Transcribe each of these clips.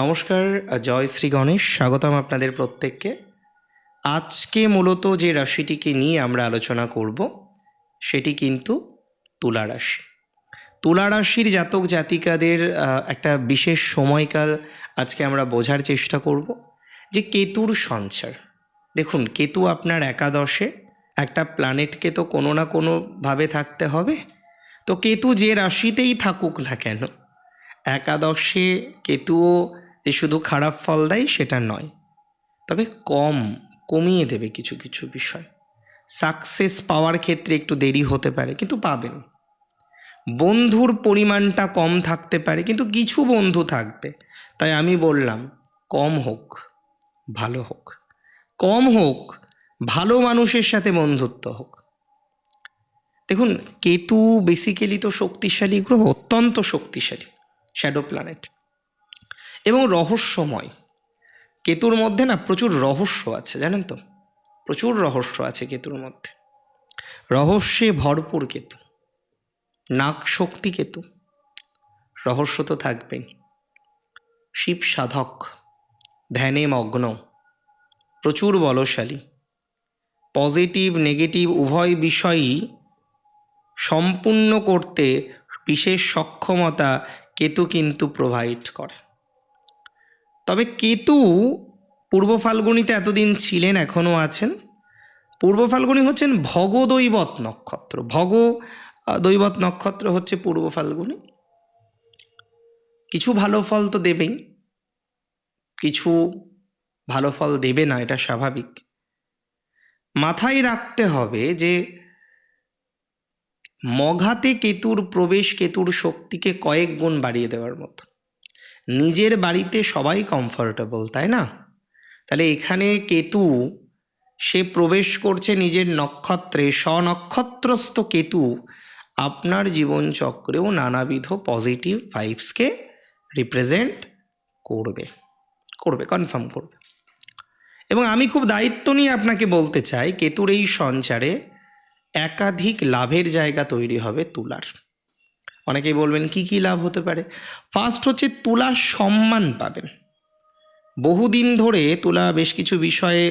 নমস্কার, জয় শ্রী গণেশ। স্বাগতম আপনাদের প্রত্যেককে। আজকে মূলত যে রাশিটিকে নিয়ে আমরা আলোচনা করব সেটি কিন্তু তুলা রাশি। তুলা রাশির জাতক জাতিকাদের একটা বিশেষ সময়কাল আজকে আমরা বোঝার চেষ্টা করব যে কেতুর সঞ্চার। দেখুন, কেতু আপনার একাদশে, একটা প্ল্যানেটকে তো কোনো না কোনোভাবে থাকতে হবে। তো কেতু যে রাশিতেই থাকুক না কেন, একাদশে কেতুও যে শুধু খারাপ ফল দেয় সেটা নয়, তবে কমিয়ে দেবে কিছু কিছু বিষয়। সাকসেস পাওয়ার ক্ষেত্রে একটু দেরি হতে পারে, কিন্তু পাবেন। বন্ধুর পরিমাণটা কম থাকতে পারে, কিন্তু কিছু বন্ধু থাকবে। তাই আমি বললাম, কম হোক ভালো হোক, কম হোক ভালো মানুষের সাথে বন্ধুত্ব হোক। দেখুন, কেতু বেসিক্যালি তো শক্তিশালী গ্রহ, অত্যন্ত শক্তিশালী শ্যাডো প্ল্যানেট এবং রহস্যময়। কেতুর মধ্যে না প্রচুর রহস্য আছে, জানেন তো? প্রচুর রহস্য আছে কেতুর মধ্যে। রহস্যে ভরপুর কেতু, নাক শক্তি কেতু, রহস্য তো থাকবেই। শিব সাধক, ধ্যানে মগ্ন, প্রচুর বলশালী, পজিটিভ নেগেটিভ উভয় বিষয়ই সম্পূর্ণ করতে বিশেষ সক্ষমতা কেতু কিন্তু প্রোভাইড করে। তবে কেতু পূর্ব ফাল্গুনিতে এতদিন ছিলেন, এখনও আছেন। পূর্ব ফাল্গুনি হচ্ছেন ভগদৈবত নক্ষত্র। দৈবত নক্ষত্র হচ্ছে পূর্ব ফাল্গুনি। কিছু ভালো ফল তো দেবেই, কিছু ভালো ফল দেবে না, এটা স্বাভাবিক। মাথায় রাখতে হবে যে মঘাতে কেতুর প্রবেশ কেতুর শক্তিকে কয়েক গুণ বাড়িয়ে দেওয়ার মতো। নিজের বাড়িতে সবাই কমফোর্টেবল, তাই না? তাহলে এখানে কেতু সে প্রবেশ করছে নিজের নক্ষত্রে, স্বনক্ষত্রস্থ কেতু আপনার জীবনচক্রেও নানাবিধ পজিটিভ ভাইবসকে রিপ্রেজেন্ট করবে, কনফার্ম করবে। এবং আমি খুব দায়িত্ব নিয়ে আপনাকে বলতে চাই, কেতুর এই সঞ্চারে একাধিক লাভের জায়গা তৈরি হবে তুলার। অনেকেই বলবেন কি কি লাভ হতে পারে। ফার্স্ট হচ্ছে, তুলা সম্মান পাবেন। বহুদিন ধরে তুলা বেশ কিছু বিষয়ে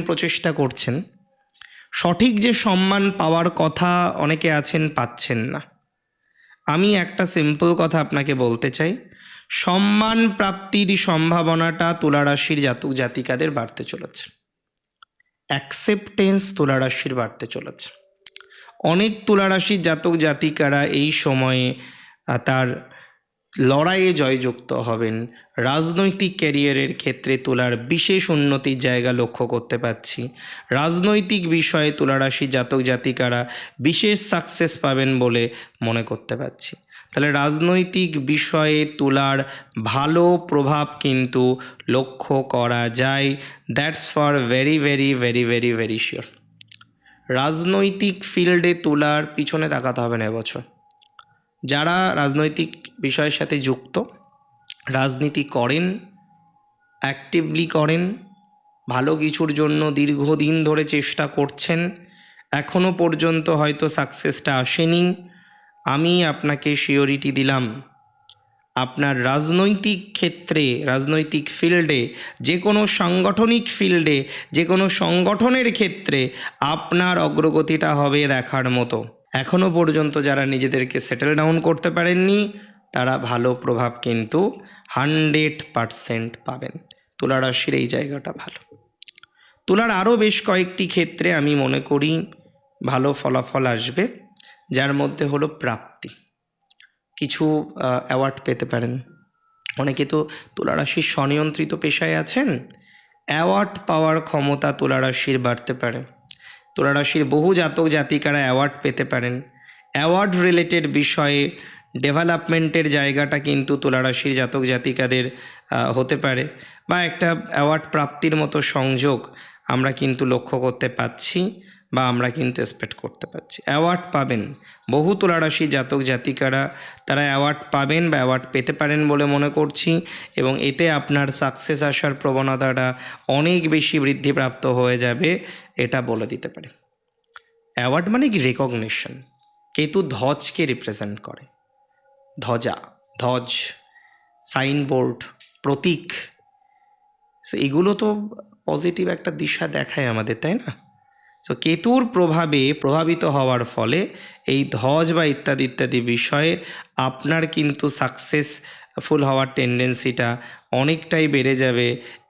প্রচেষ্টা করছেন। সঠিক যে সম্মান পাওয়ার কথা অনেকে আছেন, পাচ্ছেন না। আমি একটা সিম্পল কথা আপনাকে বলতে চাই, সম্মান প্রাপ্তির সম্ভাবনাটা তুলা রাশির জাতক জাতিকাদের বাড়তে চলেছে। অ্যাকসেপ্টেন্স তুলা রাশির বাড়তে চলেছে। অনেক তুলা রাশির জাতক জাতিকারা এই সময়ে তার লড়াইয়ে জয়যুক্ত হবেন। রাজনৈতিক ক্যারিয়ারের ক্ষেত্রে তুলার বিশেষ উন্নতির জায়গা লক্ষ্য করতে পাচ্ছি। রাজনৈতিক বিষয়ে তুলা রাশির জাতক জাতিকারা বিশেষ সাকসেস পাবেন বলে মনে করতে পারছি। তাহলে রাজনৈতিক বিষয়ে তুলার ভালো প্রভাব কিন্তু লক্ষ্য করা যায়। That's for very very very very very sure. রাজনৈতিক ফিল্ডে তুলার পিছনে তাকাতে হবে না এবছর। যারা রাজনৈতিক বিষয়ের সাথে যুক্ত, রাজনীতি করেন, অ্যাক্টিভলি করেন, ভালো কিছুর জন্য দীর্ঘদিন ধরে চেষ্টা করছেন, এখনও পর্যন্ত হয়তো সাকসেসটা আসেনি, আমি আপনাকে শিওরিটি দিলাম, আপনার রাজনৈতিক ক্ষেত্রে, রাজনৈতিক ফিল্ডে, যে কোনো সাংগঠনিক ফিল্ডে, যে কোনো সংগঠনের ক্ষেত্রে আপনার অগ্রগতিটা হবে দেখার মতো। এখনও পর্যন্ত যারা নিজেদেরকে সেটেল ডাউন করতে পারেননি, তারা ভালো প্রভাব কিন্তু 100% পাবেন। তুলা রাশির এই জায়গাটা ভালো। তুলার আরও বেশ কয়েকটি ক্ষেত্রে আমি মনে করি ভালো ফলাফল আসবে, যার মধ্যে হলো প্রাপ্তি। কিছু অ্যাওয়ার্ড পেতে পারেন। অনেকে তো তুলা রাশির স্বনিয়ন্ত্রিত পেশায় আছেন, অ্যাওয়ার্ড পাওয়ার ক্ষমতা তুলা রাশির বাড়তে পারে। তুলা রাশির বহু জাতক জাতিকারা অ্যাওয়ার্ড পেতে পারেন। অ্যাওয়ার্ড রিলেটেড বিষয়ে ডেভেলপমেন্টের জায়গাটা কিন্তু তুলা রাশির জাতক জাতিকাদের হতে পারে, বা একটা অ্যাওয়ার্ড প্রাপ্তির মতো সংযোগ আমরা কিন্তু লক্ষ্য করতে পাচ্ছি, বা আমরা কিন্তু এক্সপেক্ট করতে পারছি। অ্যাওয়ার্ড পাবেন বহু তুলা রাশির জাতক জাতিকারা, তারা অ্যাওয়ার্ড পাবেন বা অ্যাওয়ার্ড পেতে পারেন বলে মনে করছি, এবং এতে আপনার সাকসেস আসার প্রবণতাটা অনেক বেশি বৃদ্ধিপ্রাপ্ত হয়ে যাবে, এটা বলে দিতে পারে। অ্যাওয়ার্ড মানে কি? রেকগনিশন। কেতু ধ্বজকে রিপ্রেজেন্ট করে। ধ্বজ, সাইনবোর্ড, প্রতীক, সো এগুলো তো পজিটিভ একটা দিশা দেখায় আমাদের, তাই না? সো কেতুর প্রভাবে প্রভাবিত হওয়ার ফলে এই ধ্বজ বা ইত্যাদি ইত্যাদি বিষয়ে আপনার কিন্তু সাকসেসফুল হওয়ার টেন্ডেন্সিটা অনেকটাই বেড়ে যাবে।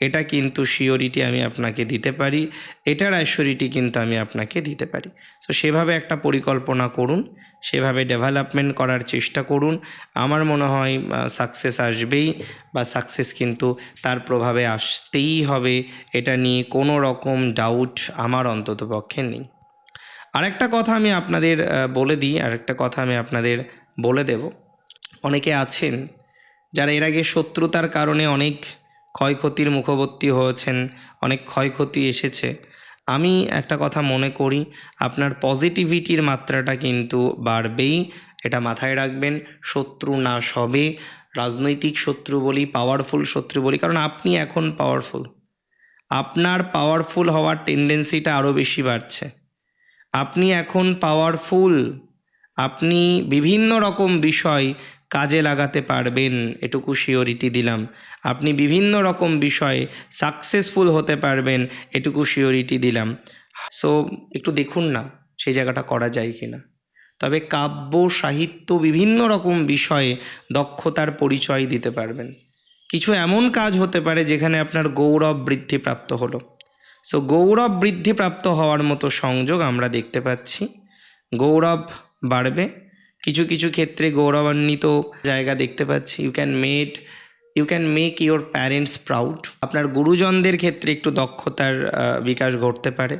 এটা কিন্তু শিওরিটি আমি আপনাকে দিতে পারি, এটার অ্যাসিওরিটি কিন্তু আমি আপনাকে দিতে পারি। সো সেভাবে একটা পরিকল্পনা করুন, সেভাবে ডেভেলপমেন্ট করার চেষ্টা করুন। আমার মনে হয় সাকসেস আসবেই, বা সাকসেস কিন্তু তার প্রভাবে আসতেই হবে, এটা নিয়ে কোনো রকম ডাউট আমার অন্ততপক্ষে নেই। আরেকটা কথা আমি আপনাদের বলে দিই, আরেকটা কথা আমি আপনাদের বলে দেব। অনেকে আছেন যারা এর আগে শত্রুতার কারণে অনেক ক্ষয়ক্ষতির মুখবর্তী হয়েছেন, অনেক ক্ষয়ক্ষতি এসেছে। আমি একটা কথা মনে করি, আপনার পজিটিভিটির মাত্রাটা কিন্তু বাড়বেই, এটা মাথায় রাখবেন। শত্রু নাশ হবে, রাজনৈতিক শত্রু বলি, পাওয়ারফুল শত্রু বলি, কারণ আপনি এখন পাওয়ারফুল। আপনার পাওয়ারফুল হওয়ার টেন্ডেন্সিটা আরও বেশি বাড়ছে। আপনি এখন পাওয়ারফুল, আপনি বিভিন্ন রকম বিষয় কাজে লাগাতে পারবেন, এটুকু শিওরিটি দিলাম। আপনি বিভিন্ন রকম বিষয়ে সাকসেসফুল হতে পারবেন, এটুকু শিওরিটি দিলাম। সো একটু দেখুন না সেই জায়গাটা করা যায় কি না। তবে কাব্য, সাহিত্য, বিভিন্ন রকম বিষয়ে দক্ষতার পরিচয় দিতে পারবেন। কিছু এমন কাজ হতে পারে যেখানে আপনার গৌরব বৃদ্ধিপ্রাপ্ত হলো। সো গৌরব বৃদ্ধিপ্রাপ্ত হওয়ার মতো সংযোগ আমরা দেখতে পাচ্ছি। গৌরব বাড়বে, কিছু কিছু ক্ষেত্রে গৌরবান্বিত জায়গা দেখতে পাচ্ছি। You can make your parents proud. আপনার গুরুজনদের ক্ষেত্রে একটু দক্ষতার বিকাশ ঘটতে পারে।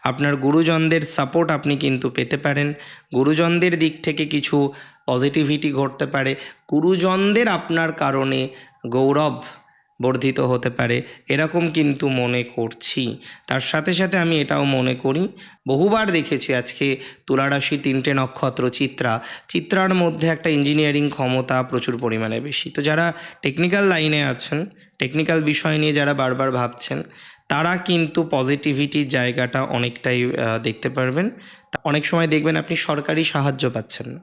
আপনার গুরুজনদের সাপোর্ট আপনি কিন্তু পেতে পারেন। গুরুজনদের দিক থেকে কিছু পজিটিভিটি ঘটতে পারে। গুরুজনদের আপনার কারণে গৌরব বর্ধিত হতে পারে, এরকম কিন্তু মনে করছি। তার সাথে সাথে আমি এটাও মনে করি, বহুবার দেখেছি আজকে তুলারাশি 3টে নক্ষত্র, চিত্রার মধ্যে একটা ইঞ্জিনিয়ারিং ক্ষমতা প্রচুর পরিমাণে বেশি। তো যারা টেকনিক্যাল লাইনে আছেন, টেকনিক্যাল বিষয় নিয়ে যারা বারবার ভাবছেন, তারা কিন্তু পজিটিভিটির জায়গাটা অনেকটাই দেখতে পারবেন। অনেক সময় দেখবেন আপনি সরকারি সাহায্য পাচ্ছেন না,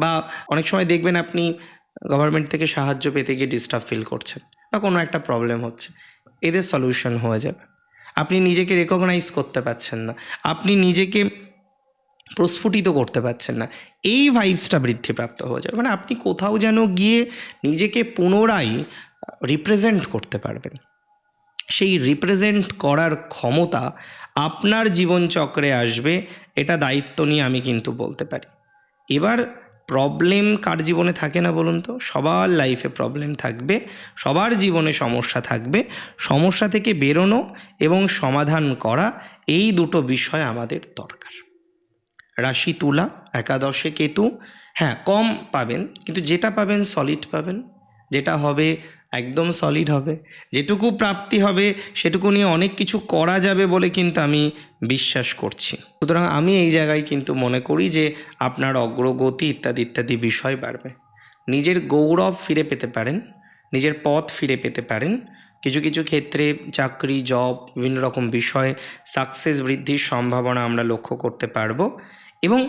বা অনেক সময় দেখবেন আপনি গভর্নমেন্ট থেকে সাহায্য পেতে গিয়ে ডিস্টার্ব ফিল করছেন, বা কোনো একটা প্রবলেম হচ্ছে, এদের সলিউশন হয়ে যাবে। আপনি নিজেকে রেকগনাইজ করতে পারছেন না, আপনি নিজেকে প্রস্ফুটিত করতে পারছেন না, এই ভাইবসটা বৃদ্ধিপ্রাপ্ত হয়ে যাবে। মানে আপনি কোথাও যেন গিয়ে নিজেকে পুনরায় রিপ্রেজেন্ট করতে পারবেন। সেই রিপ্রেজেন্ট করার ক্ষমতা আপনার জীবনচক্রে আসবে, এটা দায়িত্ব নিয়ে আমি কিন্তু বলতে পারি। এবার প্রবলেম কার জীবনে থাকে না বলুন তো? সবার লাইফে প্রবলেম থাকবে, সবার জীবনে সমস্যা থাকবে। সমস্যা থেকে বেরোনো এবং সমাধান করা, এই দুটো বিষয় আমাদের দরকার। রাশি তুলা, একাদশে কেতু, হ্যাঁ কম পাবেন, কিন্তু যেটা পাবেন সলিড পাবেন, যেটা হবে একদম সলিড হবে। যেটুকু প্রাপ্তি হবে সেটুকু নিয়ে অনেক কিছু করা যাবে বলে কিন্তু আমি বিশ্বাস করছি। সুতরাং আমি এই জায়গায় কিন্তু মনে করি যে আপনার অগ্রগতি ইত্যাদি ইত্যাদি বিষয় বাড়বে। নিজের গৌরব ফিরে পেতে পারেন, নিজের পথ ফিরে পেতে পারেন। কিছু কিছু ক্ষেত্রে চাকরি, জব, বিভিন্ন রকম বিষয়ে সাকসেস বৃদ্ধির সম্ভাবনা আমরা লক্ষ্য করতে পারবো। এবং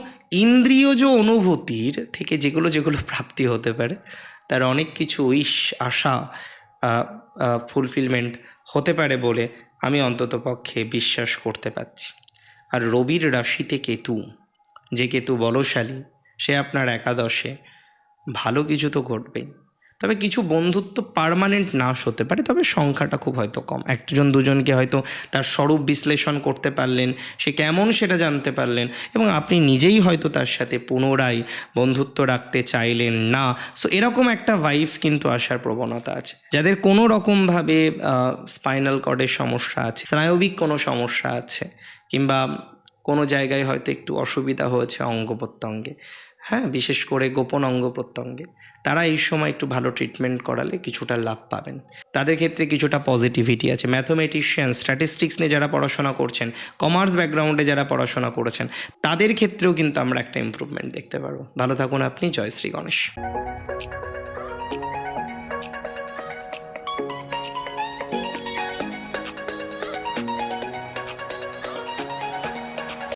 ইন্দ্রিয়জ অনুভূতির থেকে যেগুলো যেগুলো প্রাপ্তি হতে পারে, তার অনেক কিছু উইশ, আশা ফুলফিলমেন্ট হতে পারে বলে আমি অন্ততপক্ষে বিশ্বাস করতে পারছি। আর রবির রাশিতে কেতু, যে কেতু বলশালী, সে আপনার একাদশে, ভালো কিছু তো ঘটবেই। তবে কিছু বন্ধুত্ব পার্মানেন্ট নাশ হতে পারে, তবে সংখ্যাটা খুব হয়তো কম। একজন দুজনকে হয়তো তার স্বরূপ বিশ্লেষণ করতে পারলেন, সে কেমন সেটা জানতে পারলেন, এবং আপনি নিজেই হয়তো তার সাথে পুনরায় বন্ধুত্ব রাখতে চাইলেন না। সো এরকম একটা ভাইবস কিন্তু আসার প্রবণতা আছে। যাদের কোনো রকমভাবে স্পাইনাল কর্ডের সমস্যা আছে, স্নায়বিক কোনো সমস্যা আছে, কিংবা কোনো জায়গায় হয়তো একটু অসুবিধা হয়েছে অঙ্গ প্রত্যঙ্গে, হ্যাঁ বিশেষ করে গোপন অঙ্গ প্রত্যঙ্গে, তারা এই সময় একটু ভালো ট্রিটমেন্ট করালে কিছুটা লাভ পাবেন। তাদের ক্ষেত্রে কিছুটা পজিটিভিটি আছে। ম্যাথমেটিশিয়ান, স্ট্যাটিস্টিক্স নিয়ে যারা পড়াশোনা করছেন, কমার্স ব্যাকগ্রাউন্ডে যারা পড়াশোনা করেছেন, তাদের ক্ষেত্রেও কিন্তু আমরা একটা ইমপ্রুভমেন্ট দেখতে পারবো। ভালো থাকুন আপনি। জয় শ্রী গণেশ।